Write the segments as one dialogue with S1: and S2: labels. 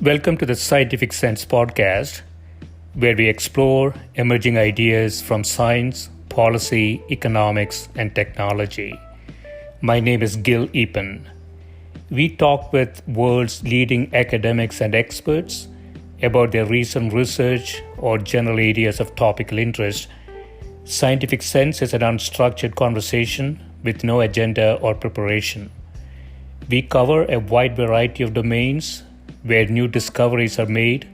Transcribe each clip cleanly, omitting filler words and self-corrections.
S1: Welcome to the Scientific Sense podcast, where we explore emerging ideas from science, policy, economics, and technology. My name is Gil Eapen. We talk with world's leading academics and experts about their recent research or general areas of topical interest. Scientific Sense is an unstructured conversation with no agenda or preparation. We cover a wide variety of domains where new discoveries are made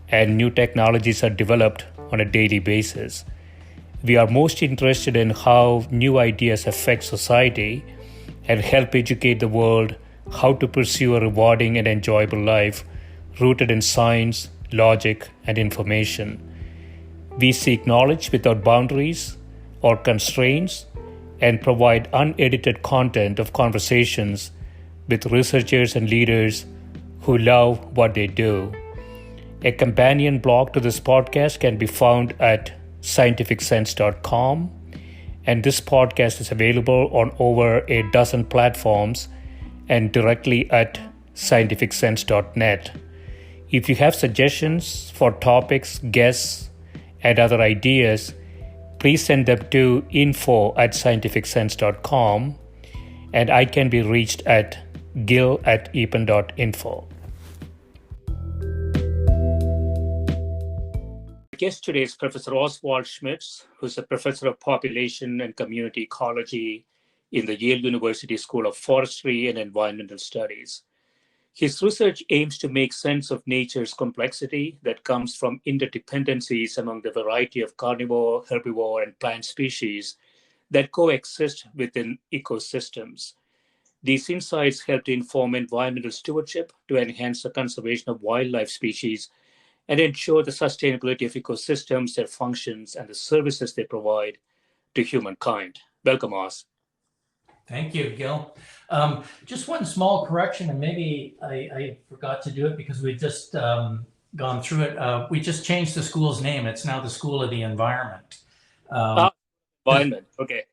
S1: and new technologies are developed on a daily basis. We are most interested in how new ideas affect society and help educate the world how to pursue a rewarding and enjoyable life rooted in science, logic, and information. We seek knowledge without boundaries or constraints and provide unedited content of conversations with researchers and leaders who love what they do. A companion blog to this podcast can be found at scientificsense.com, and this podcast is available on over a dozen platforms and directly at scientificsense.net. If you have suggestions for topics, guests, and other ideas, please send them to info@scientificsense.com, and I can be reached at gil@eapen.info. My guest today is Professor Oswald Schmitz, who's a professor of Population and Community Ecology in the Yale University School of Forestry and Environmental Studies. His research aims to make sense of nature's complexity that comes from interdependencies among the variety of carnivore, herbivore, and plant species that coexist within ecosystems. These insights help to inform environmental stewardship to enhance the conservation of wildlife species and ensure the sustainability of ecosystems, their functions, and the services they provide to humankind. Welcome, Oz.
S2: Thank you, Gil. Just one small correction, and maybe I forgot to do it because we've just gone through it. We just changed the school's name. It's now the School of the Environment.
S1: Environment, okay.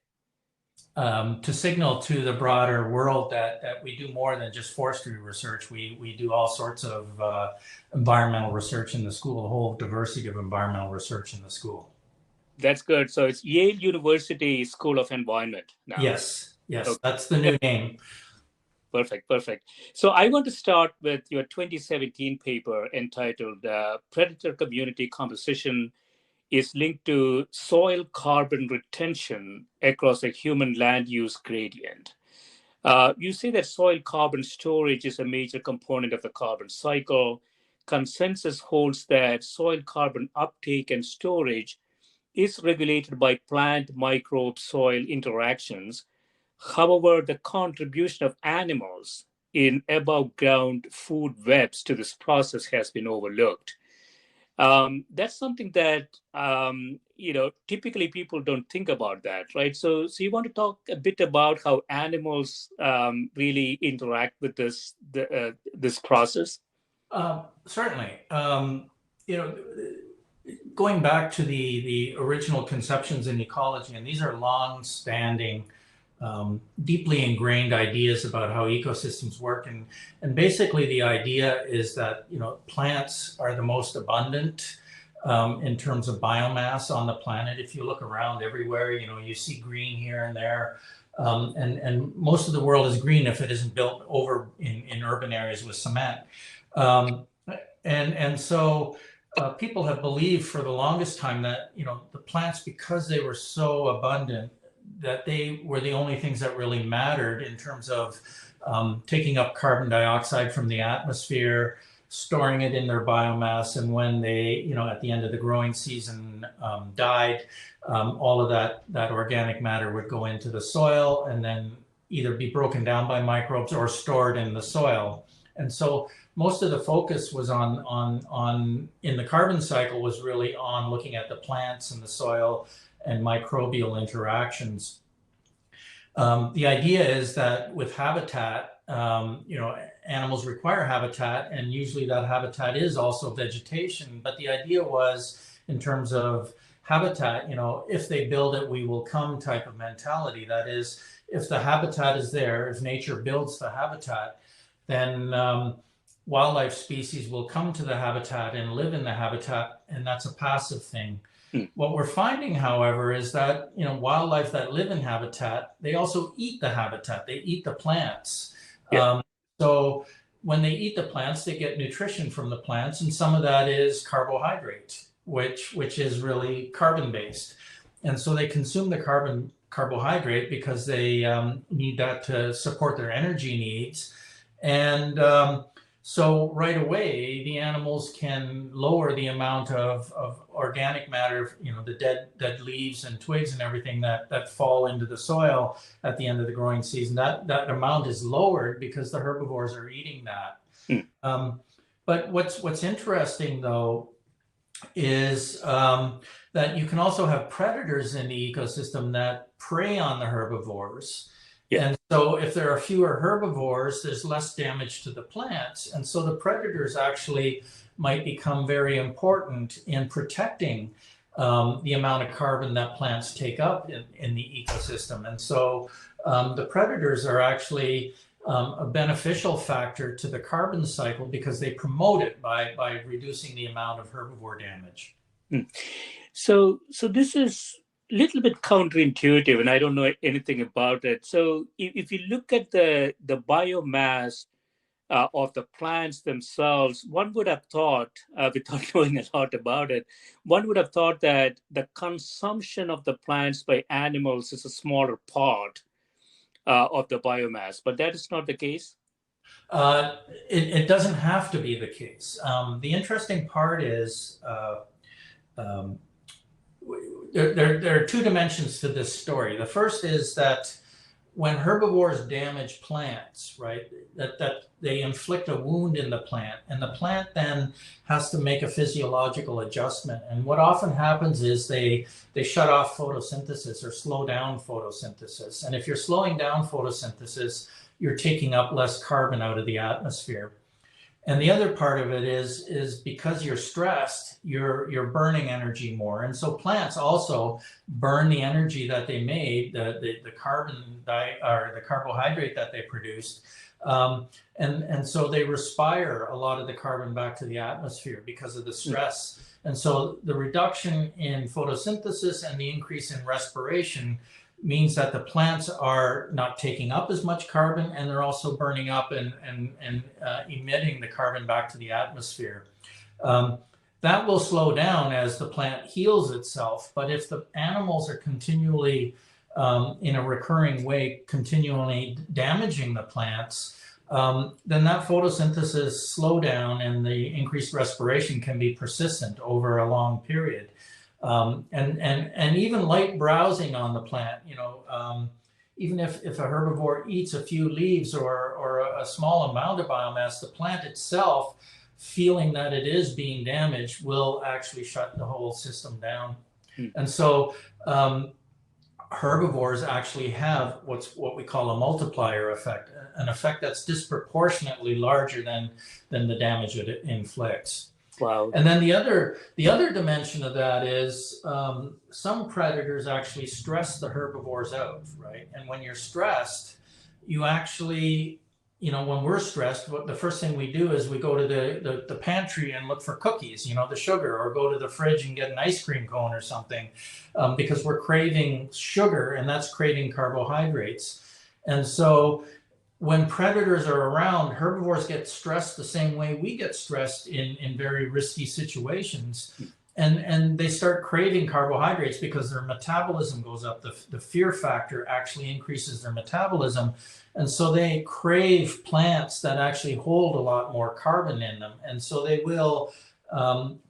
S2: To signal to the broader world that we do more than just forestry research. We do all sorts of environmental research in the school, a whole diversity of environmental research in the school.
S1: That's good. So it's Yale University School of Environment now.
S2: Yes,
S1: Okay.
S2: That's the new name.
S1: Perfect. So I want to start with your 2017 paper entitled Predator Community Composition is linked to soil carbon retention across a human land use gradient. You say that soil carbon storage is a major component of the carbon cycle. Consensus holds that soil carbon uptake and storage is regulated by plant microbe-soil interactions. However, the contribution of animals in above-ground food webs to this process has been overlooked. That's something that typically people don't think about that, right? So you want to talk a bit about how animals really interact with this process?
S2: Certainly. Going back to the original conceptions in ecology, and these are long-standing, deeply ingrained ideas about how ecosystems work, and basically the idea is that plants are the most abundant in terms of biomass on the planet. If you look around everywhere, you see green here and there, and most of the world is green if it isn't built over in urban areas with cement, and so people have believed for the longest time that the plants, because they were so abundant, that they were the only things that really mattered in terms of taking up carbon dioxide from the atmosphere, storing it in their biomass, and when they, at the end of the growing season died, all of that organic matter would go into the soil and then either be broken down by microbes or stored in the soil. And so most of the focus was on in the carbon cycle was really on looking at the plants and the soil and microbial interactions. The idea is that with habitat, animals require habitat, and usually that habitat is also vegetation. But the idea was, in terms of habitat, if they build it, we will come type of mentality. That is, if the habitat is there, if nature builds the habitat, then wildlife species will come to the habitat and live in the habitat, and that's a passive thing. What we're finding, however, is that wildlife that live in habitat, they also eat the habitat. They eat the plants.
S1: Yeah.
S2: So when they eat the plants, they get nutrition from the plants, and some of that is carbohydrate, which is really carbon based. And so they consume the carbohydrate because they need that to support their energy needs. And so right away, the animals can lower the amount of organic matter, the dead leaves and twigs and everything that fall into the soil at the end of the growing season. That amount is lowered because the herbivores are eating that. But what's interesting, though, is that you can also have predators in the ecosystem that prey on the herbivores.
S1: Yeah.
S2: And so if there are fewer herbivores, there's less damage to the plants. And so the predators actually might become very important in protecting the amount of carbon that plants take up in the ecosystem. And so the predators are actually a beneficial factor to the carbon cycle because they promote it by reducing the amount of herbivore damage.
S1: So this is a little bit counterintuitive, and I don't know anything about it. So if you look at the biomass of the plants themselves, one would have thought, without knowing a lot about it, one would have thought that the consumption of the plants by animals is a smaller part of the biomass, but that is not the case?
S2: It doesn't have to be the case. The interesting part is there are two dimensions to this story. The first is that when herbivores damage plants, right, that they inflict a wound in the plant, and the plant then has to make a physiological adjustment. And what often happens is they shut off photosynthesis or slow down photosynthesis. And if you're slowing down photosynthesis, you're taking up less carbon out of the atmosphere. And the other part of it is because you're stressed, you're burning energy more. And so plants also burn the energy that they made, the carbohydrate that they produced. And so they respire a lot of the carbon back to the atmosphere because of the stress. And so the reduction in photosynthesis and the increase in respiration means that the plants are not taking up as much carbon, and they're also burning up and emitting the carbon back to the atmosphere. That will slow down as the plant heals itself. But if the animals are continually, in a recurring way, continually damaging the plants, then that photosynthesis slowdown and the increased respiration can be persistent over a long period. And even light browsing on the plant, even if a herbivore eats a few leaves or a small amount of biomass, the plant itself, feeling that it is being damaged, will actually shut the whole system down. And so herbivores actually have what we call a multiplier effect, an effect that's disproportionately larger than the damage it inflicts.
S1: Wow.
S2: And then the other dimension of that is some predators actually stress the herbivores out, right? And when you're stressed, you actually, when we're stressed, the first thing we do is we go to the pantry and look for cookies, the sugar, or go to the fridge and get an ice cream cone or something, because we're craving sugar, and that's craving carbohydrates. And so when predators are around, herbivores get stressed the same way we get stressed in very risky situations. And they start craving carbohydrates because their metabolism goes up. The fear factor actually increases their metabolism. And so they crave plants that actually hold a lot more carbon in them. And so they will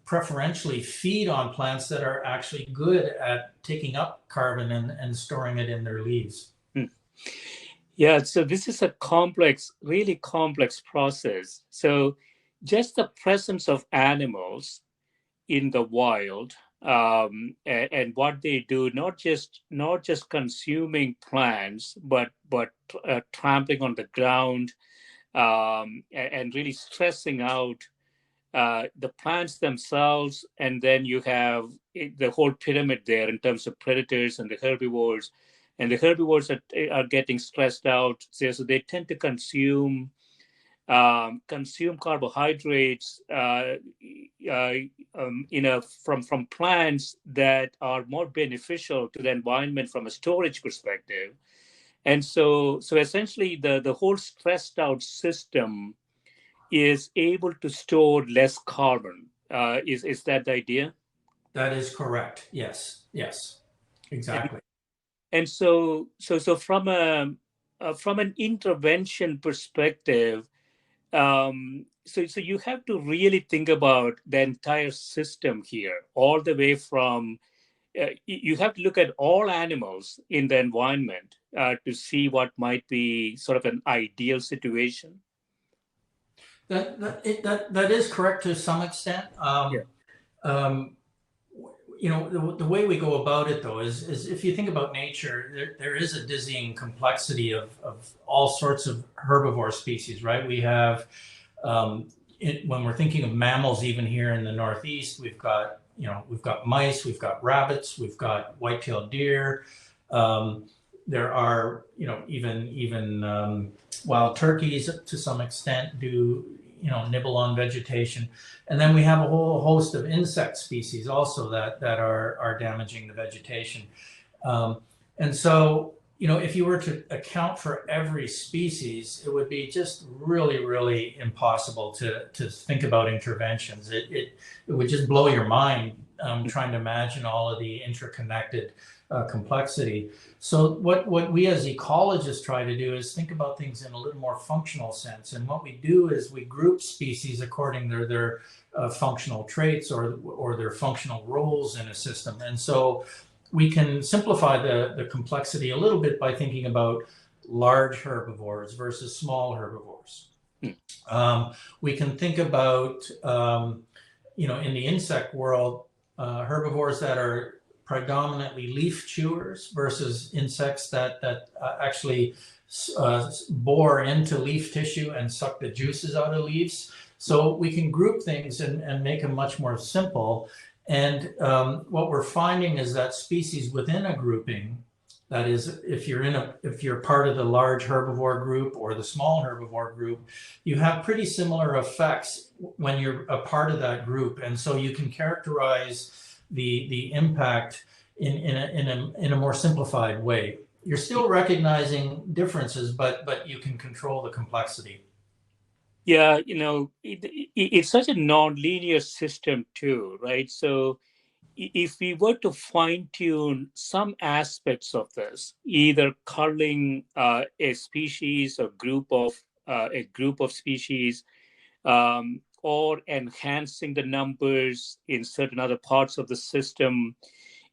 S2: preferentially feed on plants that are actually good at taking up carbon and storing it in their leaves.
S1: Yeah, so this is a really complex process. So just the presence of animals in the wild and what they do, not just consuming plants, but trampling on the ground and really stressing out the plants themselves. And then you have the whole pyramid there in terms of predators and the herbivores. And the herbivores are getting stressed out, so they tend to consume consume carbohydrates, from plants that are more beneficial to the environment from a storage perspective. And so essentially the whole stressed out system is able to store less carbon. Is that the idea?
S2: That is correct. Yes. Yes. Exactly.
S1: And so from an intervention perspective, so you have to really think about the entire system here, all the way from you have to look at all animals in the environment to see what might be sort of an ideal situation.
S2: That is correct to some extent.
S1: Yeah.
S2: Um, the way we go about it, though, is if you think about nature, there is a dizzying complexity of all sorts of herbivore species, right? We have, when we're thinking of mammals, even here in the Northeast, we've got mice, we've got rabbits, we've got white-tailed deer. There are, even wild turkeys to some extent do, nibble on vegetation. And then we have a whole host of insect species also that are damaging the vegetation. And so, if you were to account for every species, it would be just really, really impossible to think about interventions. It would just blow your mind trying to imagine all of the interconnected complexity. So what we as ecologists try to do is think about things in a little more functional sense. And what we do is we group species according to their functional traits or their functional roles in a system. And so we can simplify the complexity a little bit by thinking about large herbivores versus small herbivores. We can think about, in the insect world, herbivores that are predominantly leaf chewers versus insects that actually bore into leaf tissue and suck the juices out of leaves. So we can group things and make them much more simple. And what we're finding is that species within a grouping, that is, if you're part of the large herbivore group or the small herbivore group, you have pretty similar effects when you're a part of that group. And so you can characterize the impact in a more simplified way. You're still recognizing differences, but you can control the complexity.
S1: Yeah, it's such a non-linear system too, right? So if we were to fine-tune some aspects of this, either culling a species or a group of species, or enhancing the numbers in certain other parts of the system,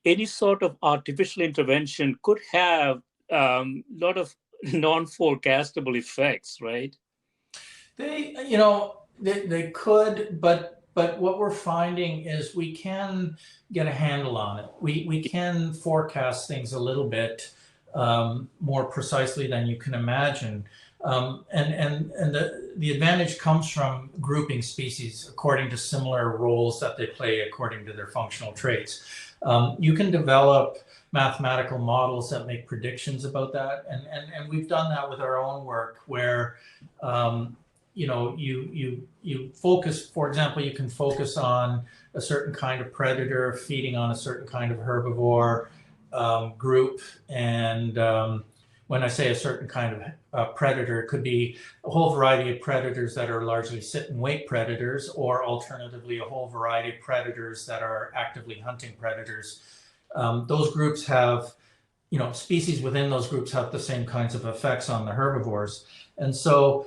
S1: any sort of artificial intervention could have a lot of non-forecastable effects, right?
S2: They could, but what we're finding is we can get a handle on it. We can forecast things a little bit more precisely than you can imagine. And the advantage comes from grouping species according to similar roles that they play according to their functional traits. You can develop mathematical models that make predictions about that, and we've done that with our own work where you focus, for example, you can focus on a certain kind of predator feeding on a certain kind of herbivore group. And when I say a certain kind of predator, it could be a whole variety of predators that are largely sit and wait predators, or alternatively, a whole variety of predators that are actively hunting predators. Those groups have, species within those groups have the same kinds of effects on the herbivores. And so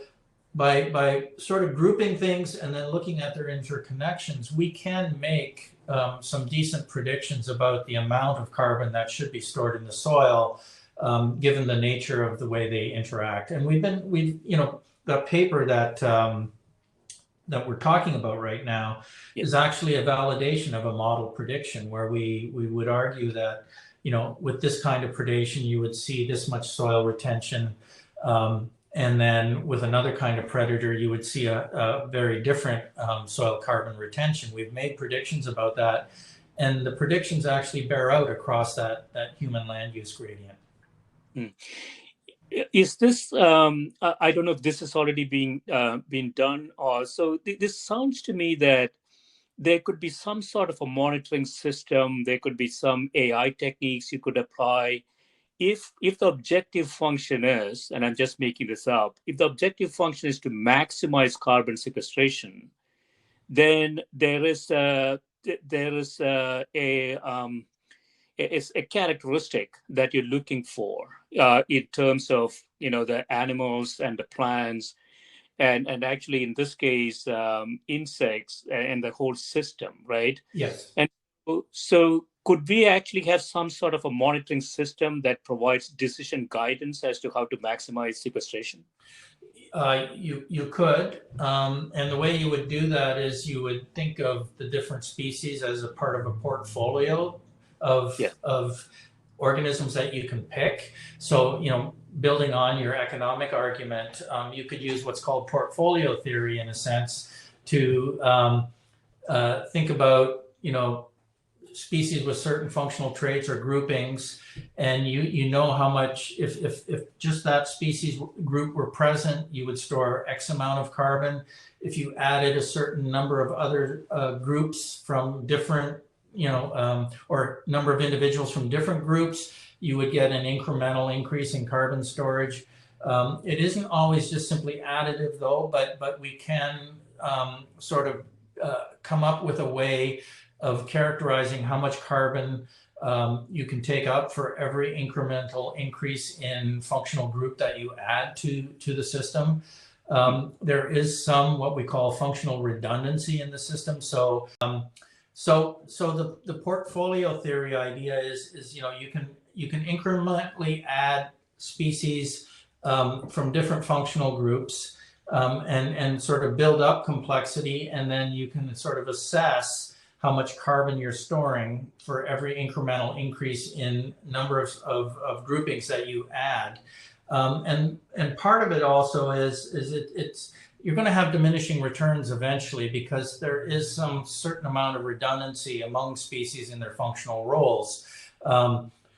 S2: by sort of grouping things and then looking at their interconnections, we can make some decent predictions about the amount of carbon that should be stored in the soil, given the nature of the way they interact. And the paper that we're talking about right now is actually a validation of a model prediction, where we would argue that, with this kind of predation, you would see this much soil retention. And then with another kind of predator, you would see a very different soil carbon retention. We've made predictions about that, and the predictions actually bear out across that human land use gradient.
S1: Is this? I don't know if this is already being done, or so. This sounds to me that there could be some sort of a monitoring system. There could be some AI techniques you could apply. If the objective function is, and I'm just making this up, if the objective function is to maximize carbon sequestration, then there is a characteristic that you're looking for in terms of the animals and the plants and actually in this case insects and the whole system, right?
S2: Yes.
S1: And so could we actually have some sort of a monitoring system that provides decision guidance as to how to maximize sequestration?
S2: You could, and the way you would do that is you would think of the different species as a part of a portfolio
S1: Yeah.
S2: of organisms that you can pick. So, building on your economic argument, you could use what's called portfolio theory in a sense to think about, species with certain functional traits or groupings, and you know how much, if just that species group were present, you would store X amount of carbon. If you added a certain number of other groups from different, or number of individuals from different groups, you would get an incremental increase in carbon storage. It isn't always just simply additive though, but we can sort of come up with a way of characterizing how much carbon you can take up for every incremental increase in functional group that you add to the system. There is some what we call functional redundancy in the system. So the portfolio theory idea is you can incrementally add species from different functional groups and sort of build up complexity, and then you can sort of assess how much carbon you're storing for every incremental increase in number of groupings that you add. And part of it also is it's you're going to have diminishing returns eventually, because there is some certain amount of redundancy among species in their functional roles.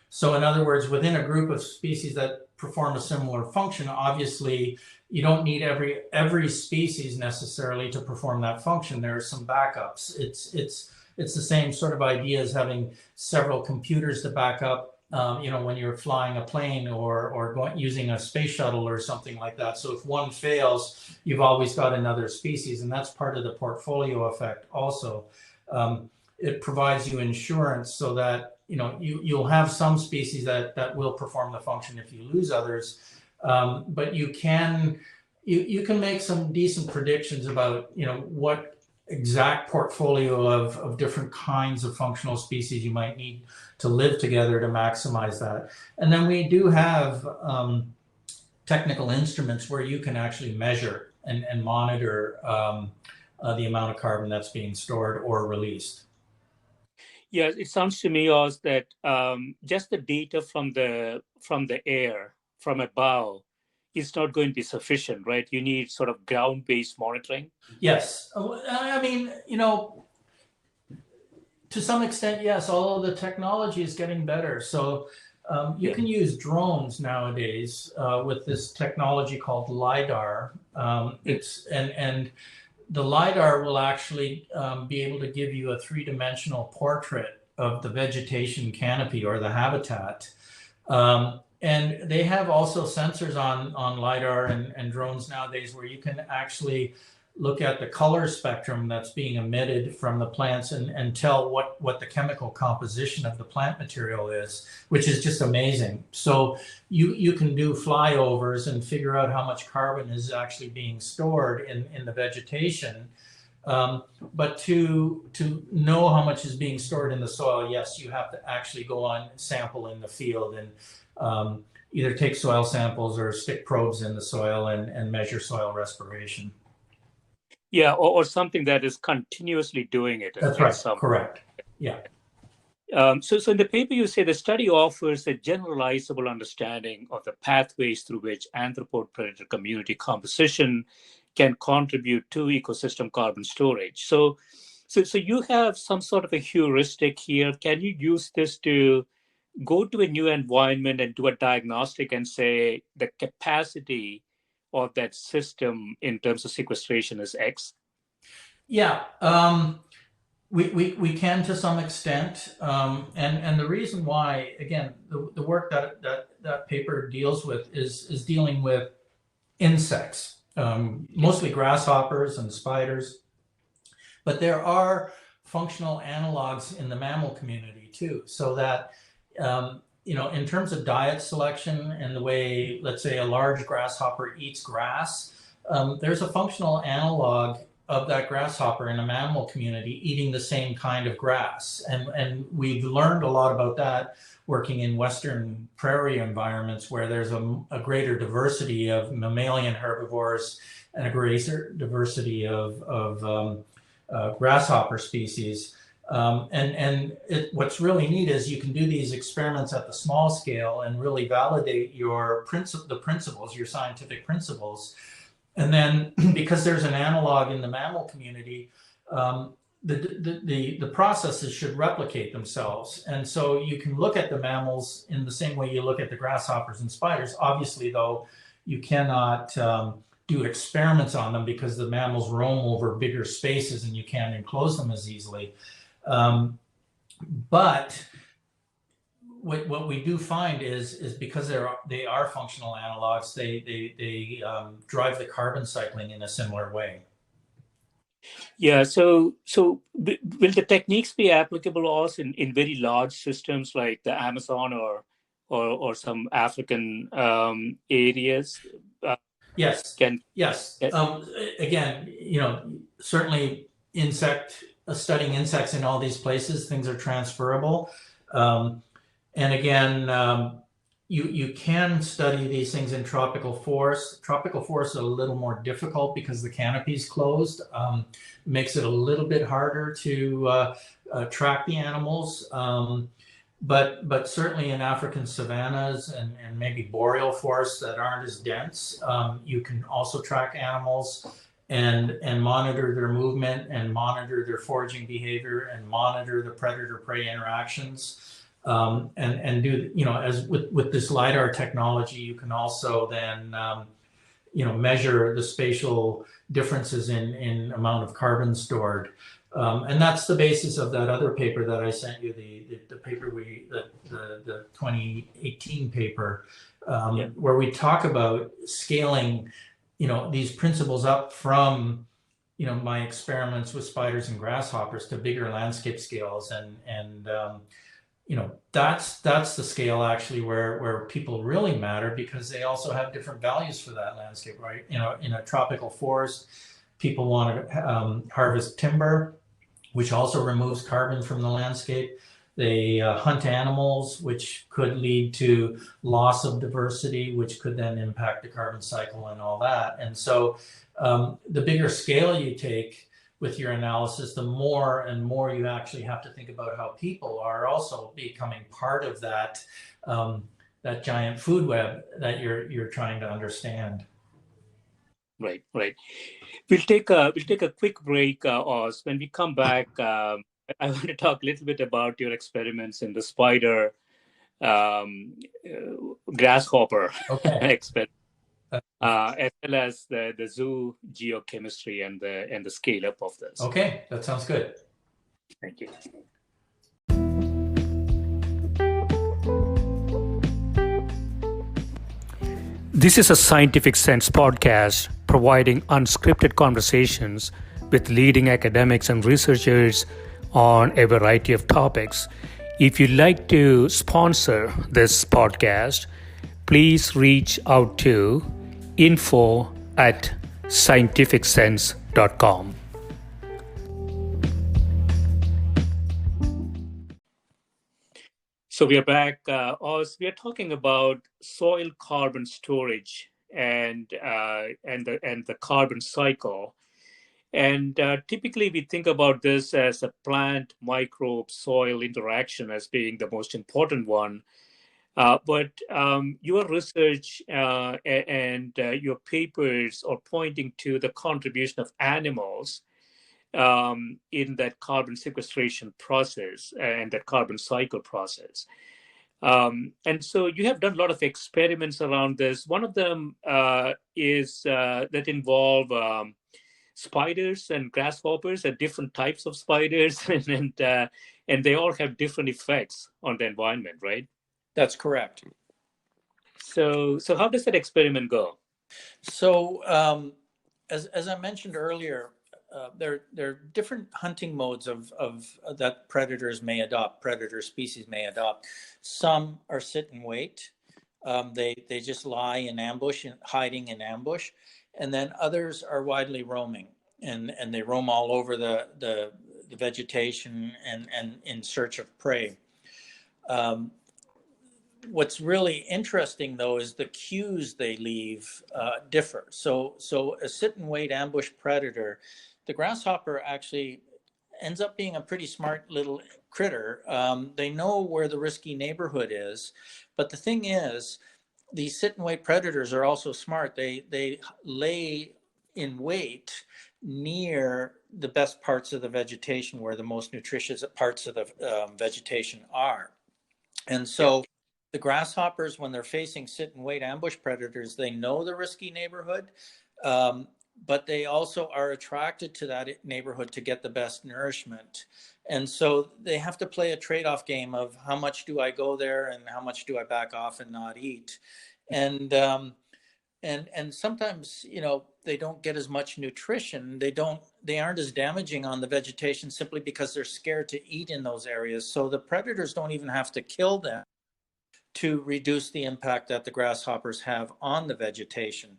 S2: So in other words, within a group of species that perform a similar function, obviously you don't need every species necessarily to perform that function. There are some backups. It's the same sort of idea as having several computers to back up, when you're flying a plane or using a space shuttle or something like that. So if one fails, you've always got another species, and that's part of the portfolio effect also. It provides you insurance so that you'll have some species that will perform the function if you lose others. But you can make some decent predictions about what exact portfolio of different kinds of functional species you might need to live together to maximize that. And then we do have technical instruments where you can actually measure and monitor the amount of carbon that's being stored or released.
S1: Yeah, it sounds to me also that just the data from the air, from above, is not going to be sufficient, right? You need sort of ground-based monitoring.
S2: Yes. I mean, to some extent, yes, although the technology is getting better. So you can use drones nowadays with this technology called LiDAR. And the LiDAR will actually be able to give you a three-dimensional portrait of the vegetation canopy or the habitat. And they have also sensors on LiDAR and drones nowadays where you can actually look at the color spectrum that's being emitted from the plants and tell what the chemical composition of the plant material is, which is just amazing. So you can do flyovers and figure out how much carbon is actually being stored in the vegetation. But to know how much is being stored in the soil, yes, you have to actually go on sample in the field and either take soil samples or stick probes in the soil and measure soil respiration.
S1: Yeah, or something that is continuously doing it.
S2: That's right. Correct. Yeah.
S1: So in the paper, you say the study offers a generalizable understanding of the pathways through which anthropod-predator community composition can contribute to ecosystem carbon storage. So you have some sort of a heuristic here. Can you use this to go to a new environment and do a diagnostic and say the capacity of that system in terms of sequestration is X?
S2: Yeah, we can to some extent, and the reason why, again, the work that paper deals with is dealing with insects, mostly grasshoppers and spiders, but there are functional analogs in the mammal community too, so that in terms of diet selection and the way, let's say, a large grasshopper eats grass, there's a functional analog of that grasshopper in a mammal community eating the same kind of grass. And we've learned a lot about that working in Western prairie environments where there's a greater diversity of mammalian herbivores and a greater diversity of grasshopper species. What's really neat is you can do these experiments at the small scale and really validate the principles, your scientific principles. And then because there's an analog in the mammal community, the processes should replicate themselves. And so you can look at the mammals in the same way you look at the grasshoppers and spiders. Obviously, though, you cannot do experiments on them because the mammals roam over bigger spaces and you can't enclose them as easily. But what we do find is because they are functional analogs, they drive the carbon cycling in a similar way.
S1: Yeah, so will the techniques be applicable also in very large systems like the Amazon or some African areas?
S2: Yes. Yes. Again, certainly studying insects in all these places, things are transferable. And again, you can study these things in tropical forests. Tropical forests are a little more difficult because the canopy is closed. Makes it a little bit harder to track the animals. But certainly in African savannas and maybe boreal forests that aren't as dense, you can also track animals and monitor their movement and monitor their foraging behavior and monitor the predator-prey interactions. And do, as with this LiDAR technology, you can also then, measure the spatial differences in amount of carbon stored. And that's the basis of that other paper that I sent you, the paper the 2018 paper, where we talk about scaling, these principles up from, my experiments with spiders and grasshoppers to bigger landscape scales, and that's the scale actually where people really matter, because they also have different values for that landscape, right? In a tropical forest, people want to harvest timber, which also removes carbon from the landscape. They hunt animals, which could lead to loss of diversity, which could then impact the carbon cycle and all that. And so the bigger scale you take with your analysis, the more and more you actually have to think about how people are also becoming part of that that giant food web that you're trying to understand.
S1: Right. We'll take a quick break, Oz. When we come back, I want to talk a little bit about your experiments in the spider grasshopper experiment, as well as the zoogeochemistry and the scale up of this.
S2: Okay, that sounds good.
S1: Thank you. This is a Scientific Sense podcast providing unscripted conversations with leading academics and researchers on a variety of topics. If you'd like to sponsor this podcast, please reach out to info@scientificsense.com. So we are back. We are talking about soil carbon storage and the carbon cycle. And typically we think about this as a plant microbe soil interaction as being the most important one. But your research and your papers are pointing to the contribution of animals in that carbon sequestration process and that carbon cycle process. And so you have done a lot of experiments around this. One of them is that involve spiders and grasshoppers and different types of spiders, and they all have different effects on the environment, right?
S2: That's correct.
S1: So how does that experiment go?
S2: So, as I mentioned earlier, there are different hunting modes of that predators may adopt, predator species may adopt. Some are sit and wait. They just lie in ambush and hiding in ambush, and then others are widely roaming, and they roam all over the vegetation and in search of prey. What's really interesting, though, is the cues they leave differ. So a sit and wait ambush predator, the grasshopper actually ends up being a pretty smart little critter. They know where the risky neighborhood is, but the thing is, these sit and wait predators are also smart. They lay in wait near the best parts of the vegetation, where the most nutritious parts of the vegetation are. And so the grasshoppers, when they're facing sit and wait ambush predators, they know the risky neighborhood, but they also are attracted to that neighborhood to get the best nourishment. And so they have to play a trade-off game of how much do I go there and how much do I back off and not eat. And sometimes, they don't get as much nutrition. They aren't as damaging on the vegetation simply because they're scared to eat in those areas. So the predators don't even have to kill them to reduce the impact that the grasshoppers have on the vegetation.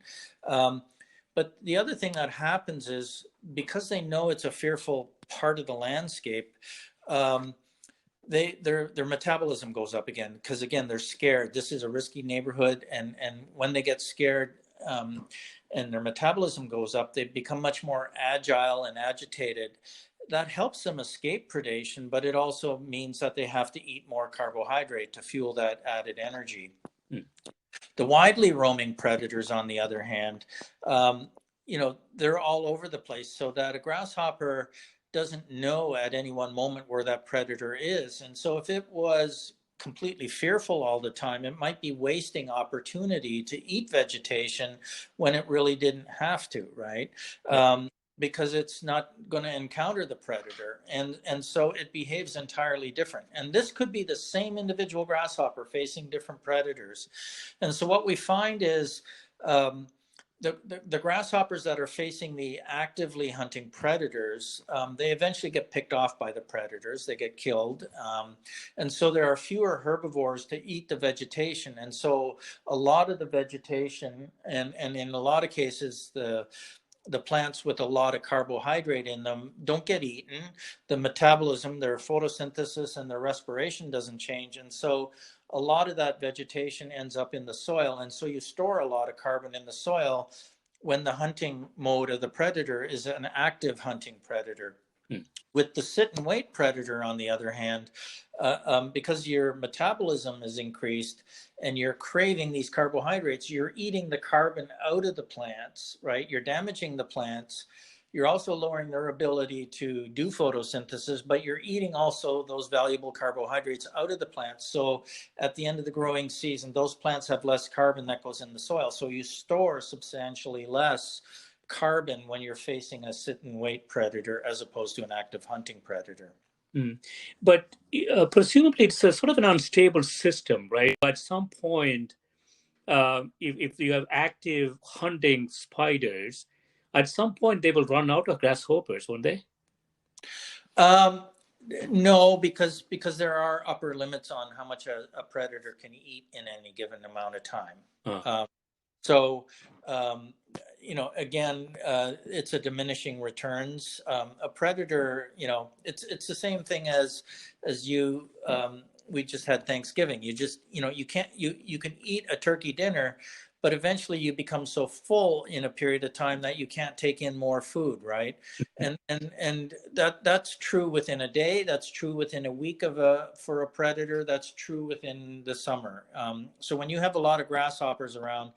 S2: But the other thing that happens is, because they know it's a fearful part of the landscape, their metabolism goes up again, because again, they're scared. This is a risky neighborhood, and when they get scared, and their metabolism goes up, they become much more agile and agitated. That helps them escape predation, but it also means that they have to eat more carbohydrate to fuel that added energy. The widely roaming predators, on the other hand, they're all over the place, so that a grasshopper doesn't know at any one moment where that predator is. And so if it was completely fearful all the time, it might be wasting opportunity to eat vegetation when it really didn't have to, right? Because it's not going to encounter the predator. And so it behaves entirely different. And this could be the same individual grasshopper facing different predators. And so what we find is the grasshoppers that are facing the actively hunting predators, they eventually get picked off by the predators. They get killed. And so there are fewer herbivores to eat the vegetation. And so a lot of the vegetation, and in a lot of cases, the plants with a lot of carbohydrate in them don't get eaten. The metabolism, their photosynthesis and their respiration doesn't change. And so a lot of that vegetation ends up in the soil. And so you store a lot of carbon in the soil when the hunting mode of the predator is an active hunting predator. With the sit and wait predator, on the other hand, because your metabolism is increased and you're craving these carbohydrates, you're eating the carbon out of the plants, right? You're damaging the plants. You're also lowering their ability to do photosynthesis, but you're eating also those valuable carbohydrates out of the plants. So at the end of the growing season, those plants have less carbon that goes in the soil. So you store substantially less carbon when you're facing a sit and wait predator as opposed to an active hunting predator.
S1: But presumably it's a sort of an unstable system, right? At some point, if you have active hunting spiders, at some point they will run out of grasshoppers, won't they?
S2: No, because there are upper limits on how much a predator can eat in any given amount of time. So, again, it's a diminishing returns. A predator, it's the same thing as you. We just had Thanksgiving. You just, you can't, you can eat a turkey dinner, but eventually you become so full in a period of time that you can't take in more food, right? And that's true within a day. That's true within a week for a predator. That's true within the summer. So when you have a lot of grasshoppers around,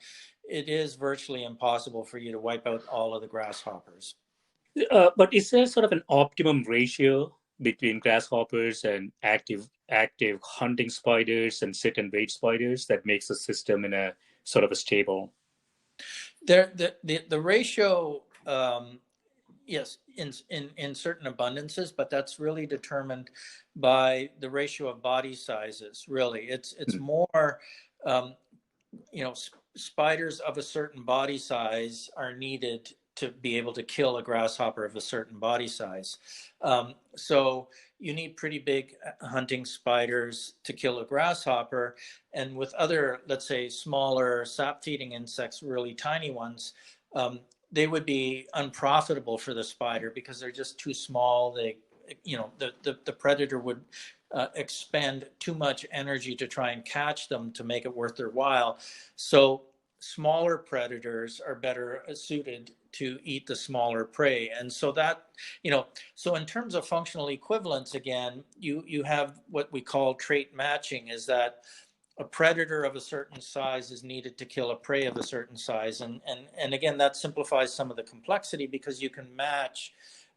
S2: it is virtually impossible for you to wipe out all of the grasshoppers.
S1: But is there sort of an optimum ratio between grasshoppers and active hunting spiders and sit and wait spiders that makes the system in a sort of a stable?
S2: The ratio, yes, in certain abundances, but that's really determined by the ratio of body sizes. Really, it's
S1: Hmm.
S2: more, um, spiders of a certain body size are needed to be able to kill a grasshopper of a certain body size. So you need pretty big hunting spiders to kill a grasshopper. And with other, let's say, smaller sap-feeding insects, really tiny ones, they would be unprofitable for the spider because they're just too small. The predator would expend too much energy to try and catch them to make it worth their while. So smaller predators are better suited to eat the smaller prey. And so so in terms of functional equivalence, again, you have what we call trait matching, is that a predator of a certain size is needed to kill a prey of a certain size. And again, that simplifies some of the complexity because you can match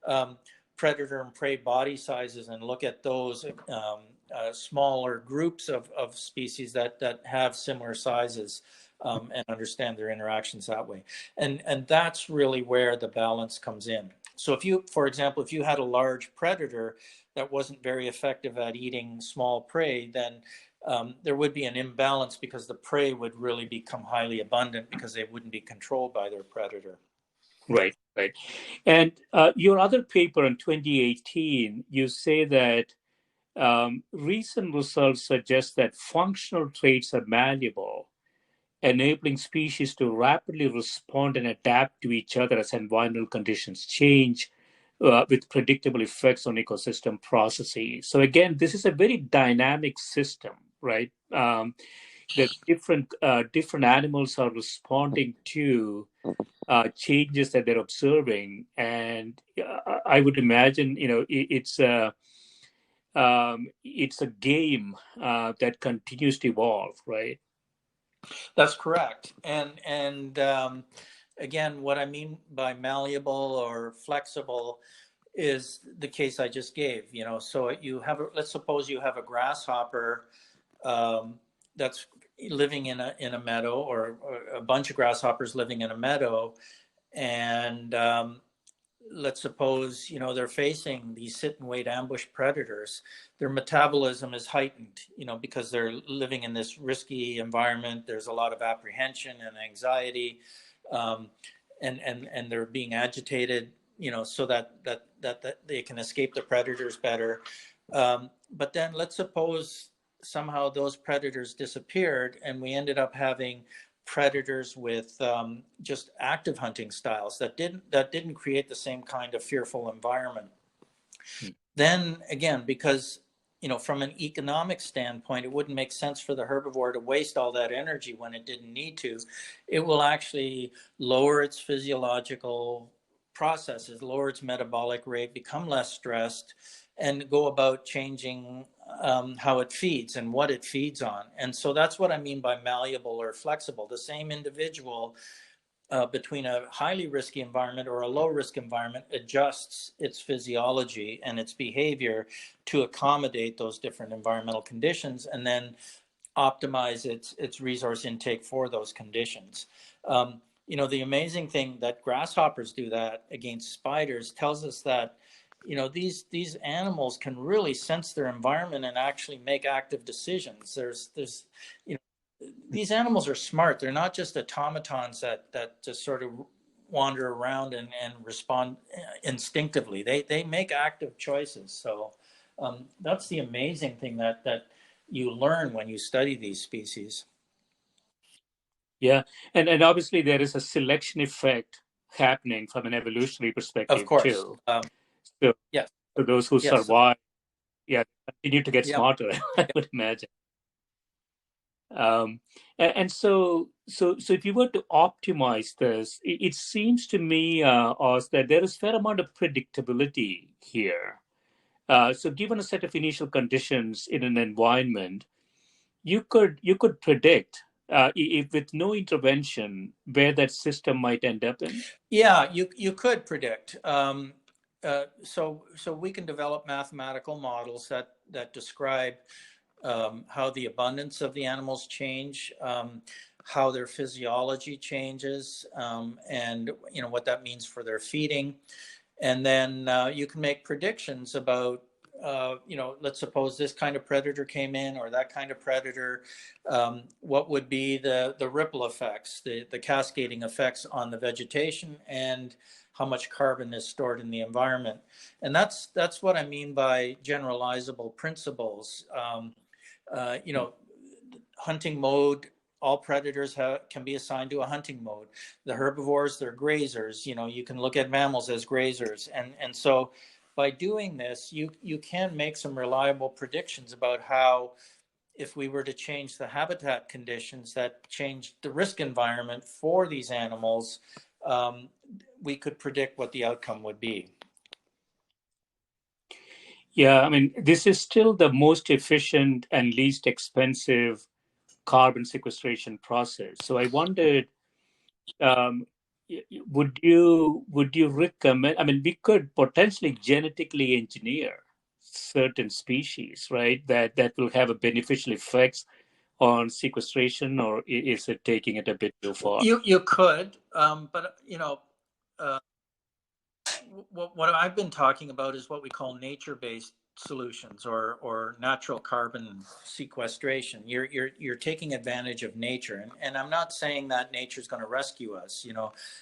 S2: um, predator and prey body sizes and look at those smaller groups of species that have similar sizes, and understand their interactions that way. And that's really where the balance comes in. So if you, for example, if you had a large predator that wasn't very effective at eating small prey, then there would be an imbalance because the prey would really become highly abundant because they wouldn't be controlled by their predator.
S1: Right, right. And your other paper in 2018, you say that recent results suggest that functional traits are malleable, enabling species to rapidly respond and adapt to each other as environmental conditions change, with predictable effects on ecosystem processes. So again, this is a very dynamic system, right? That different animals are responding to changes that they're observing, and I would imagine, it's a game that continues to evolve, right?
S2: That's correct. And again, what I mean by malleable or flexible is the case I just gave. So let's suppose you have a grasshopper that's living in a meadow, or a bunch of grasshoppers living in a meadow, and let's suppose they're facing these sit and wait ambush predators. Their metabolism is heightened, because they're living in this risky environment. There's a lot of apprehension and anxiety, um, and they're being agitated, so that they can escape the predators better. But then let's suppose somehow those predators disappeared, and we ended up having predators with just active hunting styles that didn't create the same kind of fearful environment.
S1: Hmm.
S2: Then again, because from an economic standpoint, it wouldn't make sense for the herbivore to waste all that energy when it didn't need to. It will actually lower its physiological processes, lower its metabolic rate, become less stressed, and go about changing how it feeds and what it feeds on. And so that's what I mean by malleable or flexible. The same individual between a highly risky environment or a low risk environment adjusts its physiology and its behavior to accommodate those different environmental conditions, and then optimize its resource intake for those conditions. The amazing thing that grasshoppers do that against spiders tells us that these animals can really sense their environment and actually make active decisions. There's these animals are smart. They're not just automatons that just sort of wander around and respond instinctively. They make active choices. So that's the amazing thing that you learn when you study these species.
S1: Yeah, and obviously there is a selection effect happening from an evolutionary
S2: Of
S1: perspective
S2: course.
S1: too. So,
S2: Yes.
S1: so those who
S2: Yes.
S1: survive, yeah, continue to get
S2: Yeah.
S1: smarter, I would imagine. And so if you were to optimize this, it seems to me, Oz, that there is fair amount of predictability here. So given a set of initial conditions in an environment, you could predict, if with no intervention, where that system might end up in.
S2: Yeah. You could predict. so we can develop mathematical models that describe how the abundance of the animals change, how their physiology changes, and what that means for their feeding. And then you can make predictions about, let's suppose this kind of predator came in or that kind of predator. What would be the ripple effects, the cascading effects on the vegetation, and how much carbon is stored in the environment. And that's what I mean by generalizable principles. Hunting mode, all predators can be assigned to a hunting mode. The herbivores, they're grazers. You can look at mammals as grazers. And so by doing this, you can make some reliable predictions about how, if we were to change the habitat conditions that change the risk environment for these animals, we could predict what the outcome would be.
S1: Yeah, I mean, this is still the most efficient and least expensive carbon sequestration process. So I wondered, would you recommend? I mean, we could potentially genetically engineer certain species, right? That will have a beneficial effects on sequestration, or is it taking it a bit too far?
S2: You could, but what I've been talking about is what we call nature-based solutions, or natural carbon sequestration. You're taking advantage of nature, and I'm not saying that nature is going to rescue us.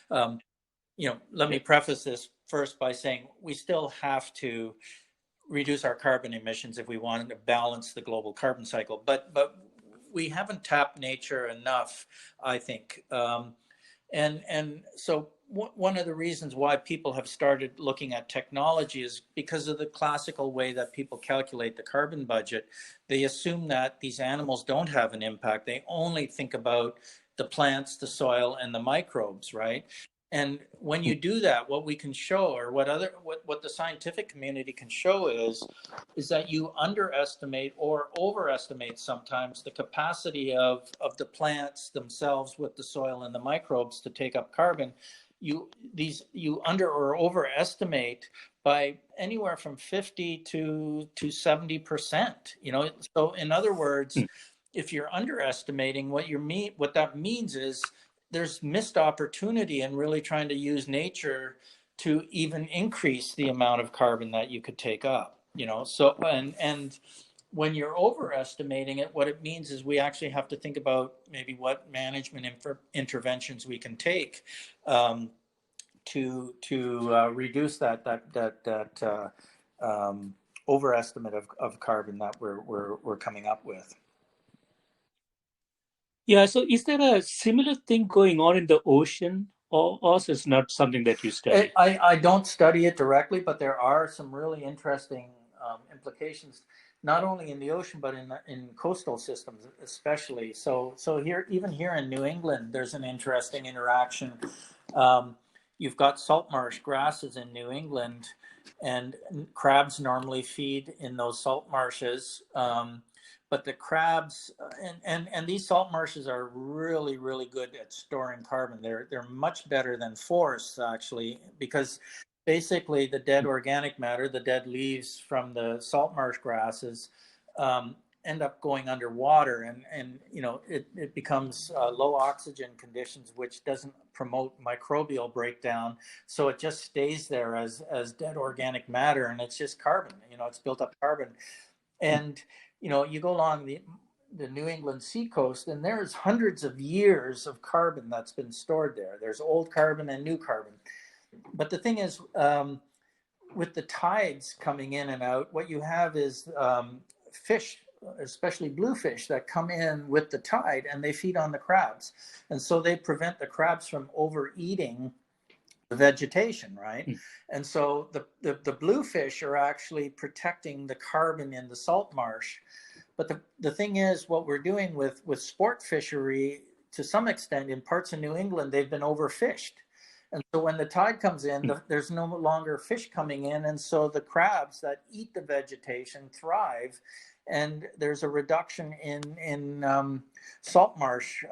S2: Let me preface this first by saying we still have to reduce our carbon emissions if we want to balance the global carbon cycle, but we haven't tapped nature enough, I think. And so one of the reasons why people have started looking at technology is because of the classical way that people calculate the carbon budget. They assume that these animals don't have an impact. They only think about the plants, the soil, and the microbes, right? And when you do that, what we can show, or what the scientific community can show is that you underestimate or overestimate sometimes the capacity of the plants themselves with the soil and the microbes to take up carbon. You under or overestimate by anywhere from 50 to 70%. So in other words, if you're underestimating, what that means is there's missed opportunity in really trying to use nature to even increase the amount of carbon that you could take up. So and when you're overestimating it, what it means is we actually have to think about maybe what management interventions we can take to reduce that overestimate of carbon that we're coming up with.
S1: Yeah, so is there a similar thing going on in the ocean, or is it not something that you study?
S2: I don't study it directly, but there are some really interesting implications, not only in the ocean, but in coastal systems especially. So even here in New England, there's an interesting interaction. You've got salt marsh grasses in New England, and crabs normally feed in those salt marshes. But the crabs and these salt marshes are really, really good at storing carbon. They're much better than forests, actually, because basically the dead organic matter, the dead leaves from the salt marsh grasses, end up going underwater, and it becomes low oxygen conditions, which doesn't promote microbial breakdown, so it just stays there as dead organic matter, and it's just carbon. It's built up carbon. And you go along the New England seacoast, and there's hundreds of years of carbon that's been stored there. There's old carbon and new carbon. But the thing is, with the tides coming in and out, what you have is fish, especially bluefish, that come in with the tide, and they feed on the crabs. And so they prevent the crabs from overeating the vegetation, right? And so the bluefish are actually protecting the carbon in the salt marsh. But the thing is, what we're doing with sport fishery, to some extent, in parts of New England, they've been overfished. And so when the tide comes in, there's no longer fish coming in. And so the crabs that eat the vegetation thrive. And there's a reduction in salt marsh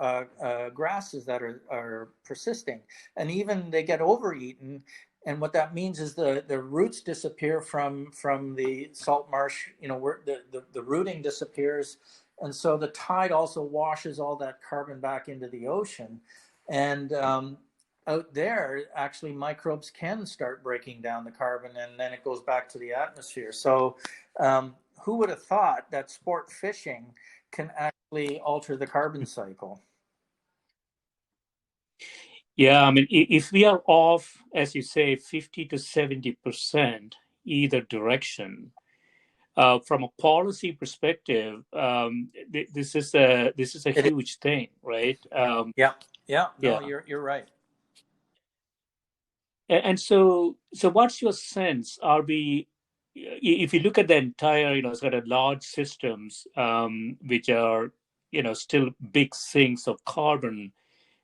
S2: grasses that are persisting. And even they get overeaten. And what that means is the roots disappear from the salt marsh, where the rooting disappears. And so the tide also washes all that carbon back into the ocean. And out there, actually, microbes can start breaking down the carbon, and then it goes back to the atmosphere. So who would have thought that sport fishing can actually alter the carbon cycle?
S1: Yeah, I mean, if we are off, as you say, 50 to 70% either direction, from a policy perspective, this is a
S2: It is.
S1: huge thing, right?
S2: Yeah. Yeah. No,
S1: Yeah.
S2: you're right.
S1: And so what's your sense? Are we, if you look at the entire, sort of large systems, which are, still big sinks of carbon,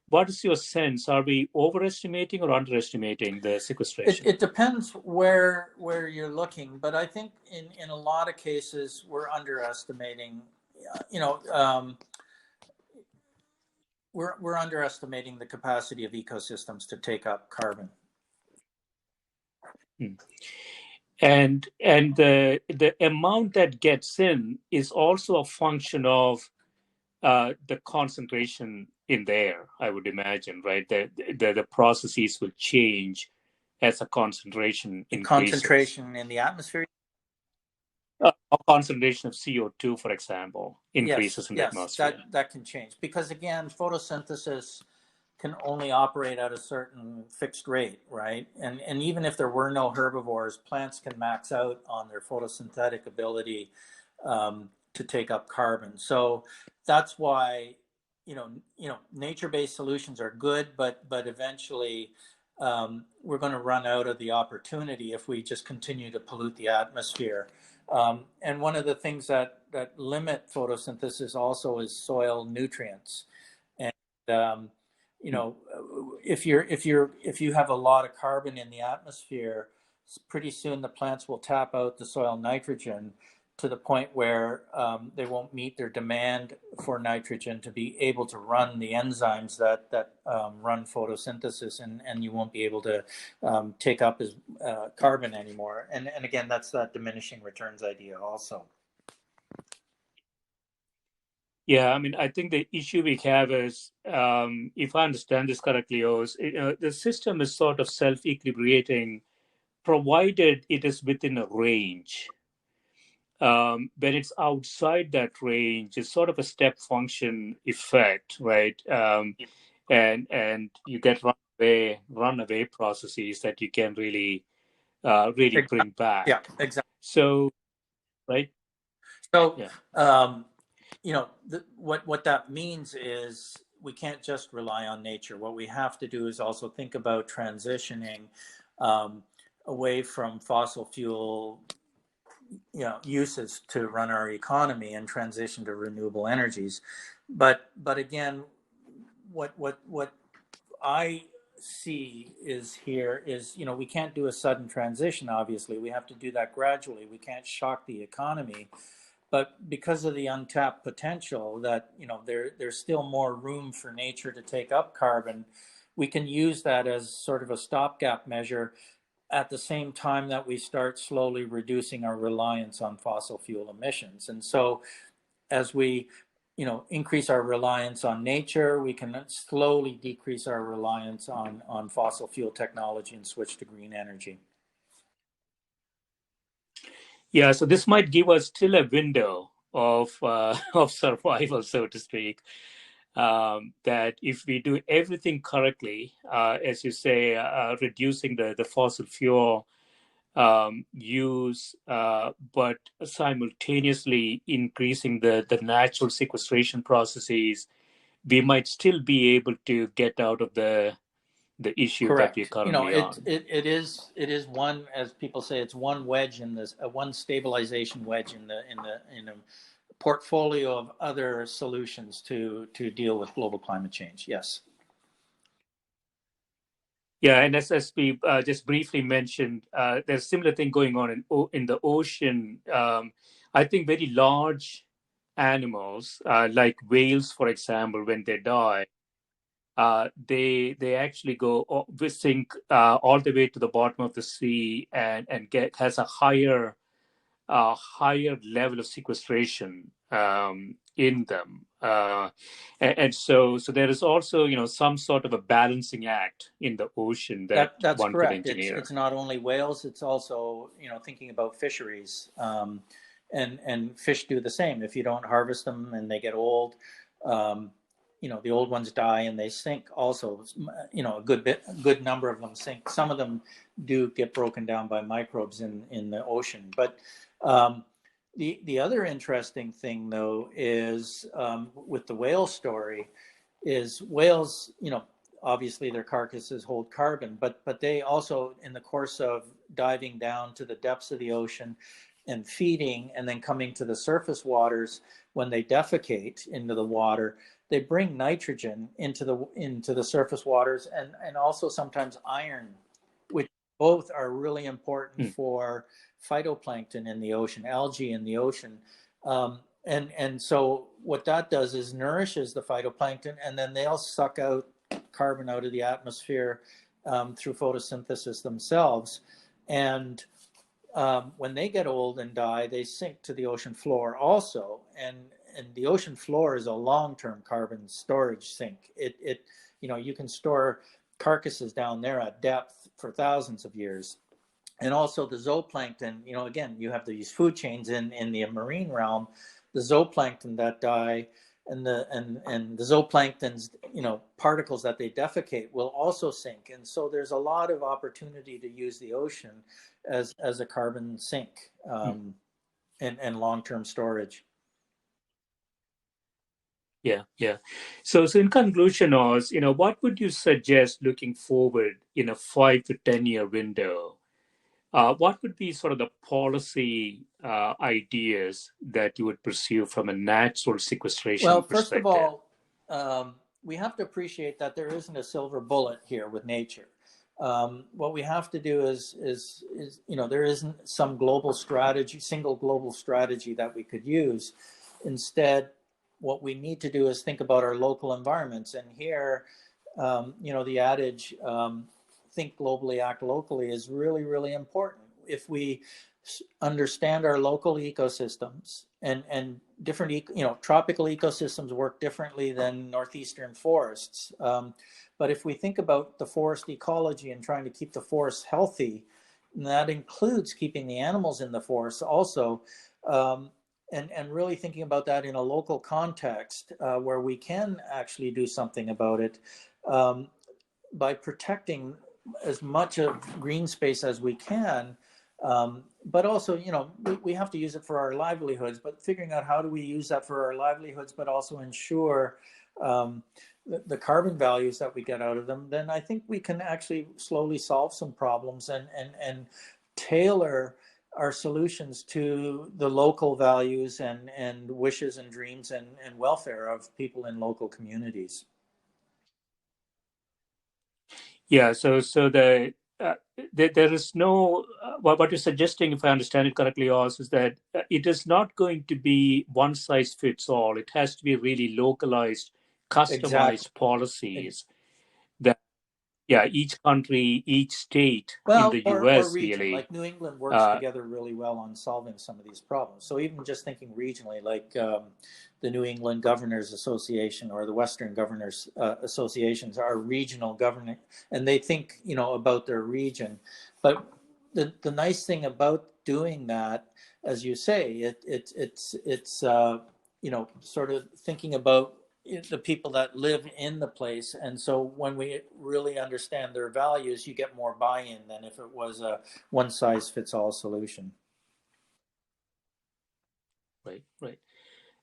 S1: what is your sense? Are we overestimating or underestimating the sequestration?
S2: It depends where you're looking, but I think in a lot of cases we're underestimating. You know, we're underestimating the capacity of ecosystems to take up carbon.
S1: Hmm. And the amount that gets in is also a function of the concentration in the air, I would imagine, right? The processes will change as the concentration
S2: The
S1: increases.
S2: concentration in the atmosphere.
S1: A concentration of CO2, for example,
S2: Yes,
S1: increases in the
S2: yes,
S1: atmosphere.
S2: that can change because again, photosynthesis can only operate at a certain fixed rate, right? And even if there were no herbivores, plants can max out on their photosynthetic ability to take up carbon. So that's why nature-based solutions are good, but eventually we're going to run out of the opportunity if we just continue to pollute the atmosphere. And one of the things that limit photosynthesis also is soil nutrients. And if you have a lot of carbon in the atmosphere, pretty soon the plants will tap out the soil nitrogen to the point where they won't meet their demand for nitrogen to be able to run the enzymes that run photosynthesis, and you won't be able to take up as carbon anymore. And again, that's that diminishing returns idea also.
S1: Yeah, I mean, I think the issue we have is, if I understand this correctly, the system is sort of self-equilibrating, provided it is within a range. When it's outside that range, it's sort of a step function effect, right? And you get runaway processes that you can really
S2: Exactly.
S1: bring back.
S2: Yeah, exactly.
S1: So, right?
S2: So,
S1: Yeah.
S2: what that means is we can't just rely on nature. What we have to do is also think about transitioning away from fossil fuel uses to run our economy and transition to renewable energies. But again, what I see is we can't do a sudden transition. Obviously, we have to do that gradually. We can't shock the economy, but because of the untapped potential that there's still more room for nature to take up carbon, we can use that as sort of a stopgap measure at the same time that we start slowly reducing our reliance on fossil fuel emissions. And so as we increase our reliance on nature, we can slowly decrease our reliance on fossil fuel technology and switch to green energy.
S1: Yeah, so this might give us still a window of of survival, so to speak. That if we do everything correctly, as you say, reducing the fossil fuel use, but simultaneously increasing the natural sequestration processes, we might still be able to get out of the issue that we're
S2: Correct.
S1: currently on.
S2: It is one, as people say, it's one wedge in this, one stabilization wedge in a portfolio of other solutions to deal with global climate change. Yes.
S1: Yeah, and as we just briefly mentioned, there's a similar thing going on in the ocean. I think very large animals, like whales, for example, when they die, they actually go we sink all the way to the bottom of the sea and has a higher level of sequestration in them. And so there is also, some sort of a balancing act in the ocean that
S2: That's
S1: one could
S2: correct.
S1: engineer.
S2: It's not only whales, it's also, thinking about fisheries. And fish do the same. If you don't harvest them and they get old, the old ones die and they sink also. A good number of them sink. Some of them do get broken down by microbes in the ocean. But the other interesting thing, though, is with the whale story, is whales, obviously their carcasses hold carbon, but they also, in the course of diving down to the depths of the ocean and feeding and then coming to the surface waters, when they defecate into the water, they bring nitrogen into the surface waters and also sometimes iron, which both are really important for phytoplankton in the ocean, algae in the ocean. And so what that does is nourishes the phytoplankton, and then they'll suck out carbon out of the atmosphere through photosynthesis themselves. And when they get old and die, they sink to the ocean floor also. And the ocean floor is a long-term carbon storage sink. You can store carcasses down there at depth for thousands of years. And also the zooplankton, again, you have these food chains in the marine realm, the zooplankton that die and the zooplanktons, particles that they defecate will also sink. And so there's a lot of opportunity to use the ocean as a carbon sink and long-term storage.
S1: Yeah. So in conclusion, Oz, what would you suggest looking forward in a 5 to 10 year window? What would be sort of the policy ideas that you would pursue from a natural sequestration perspective?
S2: Well, first of all, we have to appreciate that there isn't a silver bullet here with nature. What we have to do is there isn't some single global strategy that we could use. Instead, what we need to do is think about our local environments. And here, the adage, think globally, act locally, is really, really important. If we understand our local ecosystems and different, tropical ecosystems work differently than northeastern forests. But if we think about the forest ecology and trying to keep the forest healthy, and that includes keeping the animals in the forest also, and really thinking about that in a local context where we can actually do something about it by protecting as much of green space as we can. But also, we have to use it for our livelihoods, but figuring out how do we use that for our livelihoods, but also ensure the carbon values that we get out of them, then I think we can actually slowly solve some problems and tailor our solutions to the local values and wishes and dreams and welfare of people in local communities.
S1: Yeah, so there is no, what you're suggesting, if I understand it correctly, Oz, is that it is not going to be one size fits all. It has to be really localized, customized policies that, each country, each state in the US
S2: or region,
S1: really.
S2: like New England works together really well on solving some of these problems. So even just thinking regionally, like the New England Governors Association or the Western Governors Associations are regional governing, and they think, about their region. But the nice thing about doing that, as you say, it's sort of thinking about the people that live in the place. And so when we really understand their values, you get more buy-in than if it was a one-size-fits-all solution.
S1: Right.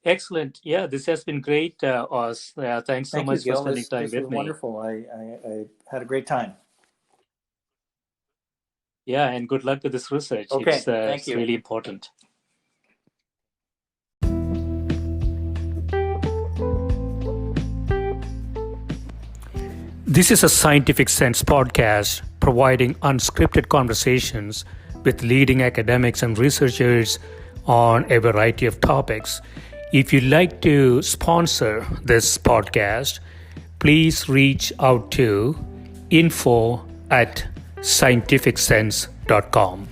S1: Excellent. Yeah, this has been great, Oz. Thanks so much for spending time with me.
S2: This was wonderful. I had a great time.
S1: Yeah, and good luck with this research.
S2: Okay,
S1: it's really important. This is a Scientific Sense podcast providing unscripted conversations with leading academics and researchers on a variety of topics. If you'd like to sponsor this podcast, please reach out to info@scientificsense.com.